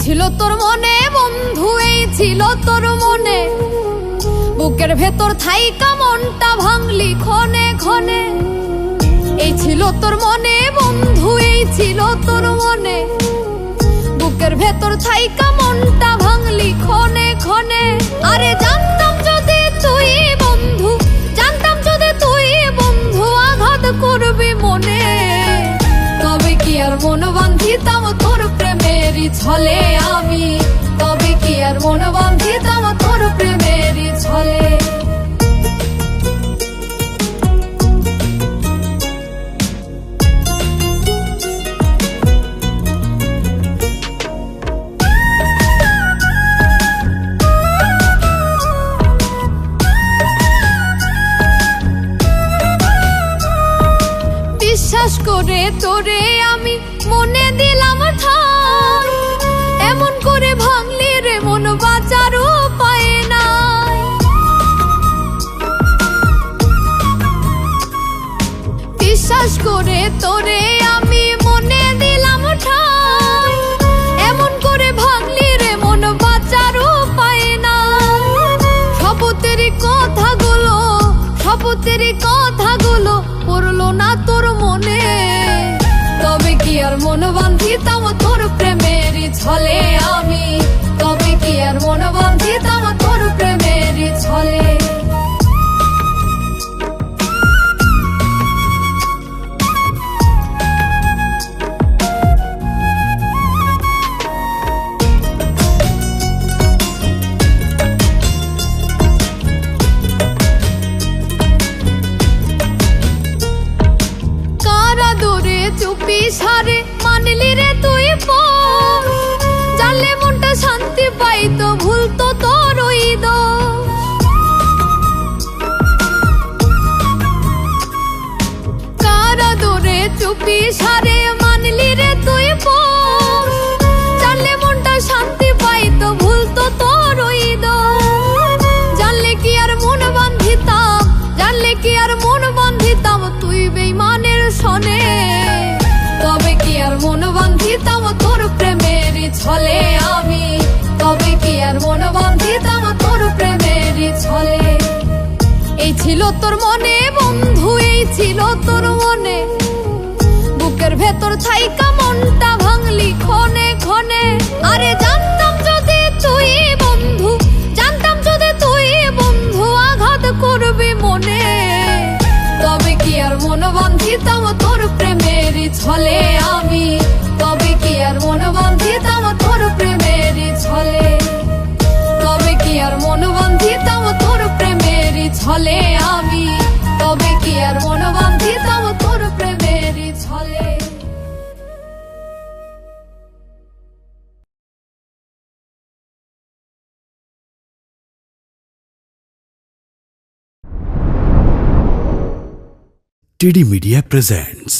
ছিল তোর মনে বন্ধু, এই ছিল তোর মনে, বুকের ভেতর থাইকা মনটা ভাঙলি ক্ষণে ক্ষণে। এই ছিল তোর মনে বন্ধু, এই ছিল তোর মনে, বুকের ভেতর থাইকা মনটা ভাঙলি ক্ষণে ক্ষণে। আরে জানতাম যদি তুই বন্ধু, জানতাম যদি তুই বন্ধু আঘাত করবি মনে, তবে কি আর মন বান্ধিতাম তোর প্রেমেরই ছলে আমি, তবে কি আর মন বান্ধিতাম তোর প্রেমেরই ছলে। বিশ্বাস করে তোরে আমি মনে দিলাম ঠাই, এমন করে ভাঙলি রে মন বাঁচার উপায় নাই। বিশ্বাস করে তোরে আমি মনে দিলাম ঠাই, এমন করে ভাঙলি রে মন বাঁচার উপায় নাই। শপথের কথাগুলো, শপথের কথাগুলো পড়লো না তোর মনে, তবে কি আর মন বান্ধিতাম তোর প্রেমেরই ছলে আমি, তবে কি আর মন বান্ধিতাম তোর প্রেমেরই ছলে। চুপি সারে মানলি রে তুই পর, জানলে মনটা শান্তি পাইতো ভুলতো তোর ওই দোষ। কারা দোরে চুপি সারে মানলি রে তুই পর, জানলে মনটা শান্তি পাইতো ভুলতো তোর ওই দোষ। জানলে কি আর মন বান্ধিতাম, জানলে কি আর মন বান্ধিতাম তুই বেঈমানের সনে, তবে কি আর মন বান্ধিতাম তোর প্রেমেরই ছলে আমি, তবে কি আর মন বান্ধিতাম তোর প্রেমেরই ছলে। এই ছিল তোর মনে বন্ধু, এই ছিল তোর মনে, বুকের ভেতর থাইকা মনটা ভাঙলি ক্ষণে ক্ষণে। আরে জানতাম যদি তুই বন্ধু, জানতাম যদি তুই বন্ধু আঘাত করবি মনে, তবে কি আর মন বান্ধিতাম তোর প্রেমেরই ছলে আমি, তবে কি আর মন বান্ধিতাম তোর প্রেমেরই ছলে, তবে কি আর মন বান্ধিতাম তোর প্রেমেরই ছলে আমি, তবে কি আর মন বান্ধিতাম তোর প্রেমেরই ছলে। TD Media presents